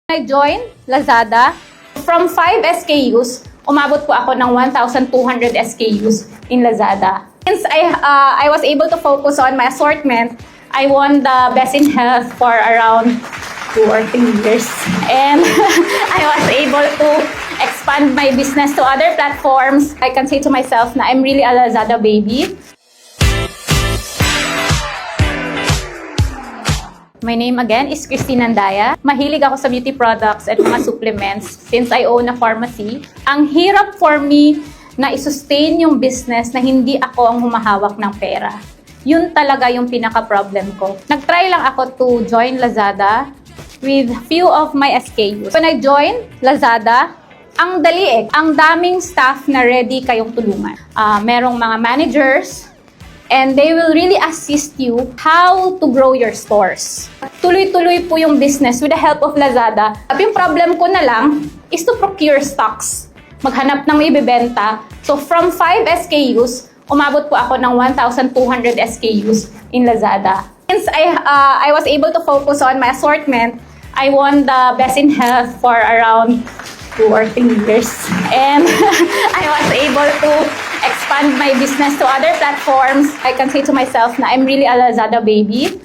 I joined Lazada, from 5 SKUs, umabot po ako ng 1,200 SKUs in Lazada. Since I was able to focus on my assortment, I won the Best in Health for around 2 or 3 years. And I was able to expand my business to other platforms. I can say to myself na I'm really a Lazada baby. My name again is Christine Andaya. Mahilig ako sa beauty products at mga supplements since I own a pharmacy. Ang hirap for me na i-sustain yung business na hindi ako ang humahawak ng pera. Yun talaga yung pinaka-problem ko. Nag-try lang ako to join Lazada with few of my SKUs. When I joined Lazada, ang dali eh. Ang daming staff na ready kayong tulungan. Merong mga managers, and they will really assist you how to grow your stores. Tuloy-tuloy po yung business with the help of Lazada. Yung problem ko na lang is to procure stocks. Maghanap ng ibebenta. So from 5 SKUs, umabot po ako ng 1,200 SKUs in Lazada. Since I was able to focus on my assortment, I won the Best in Health for around 2 or 3 years. And I was able to expand my business to other platforms. I can say to myself na I'm really a Lazada baby.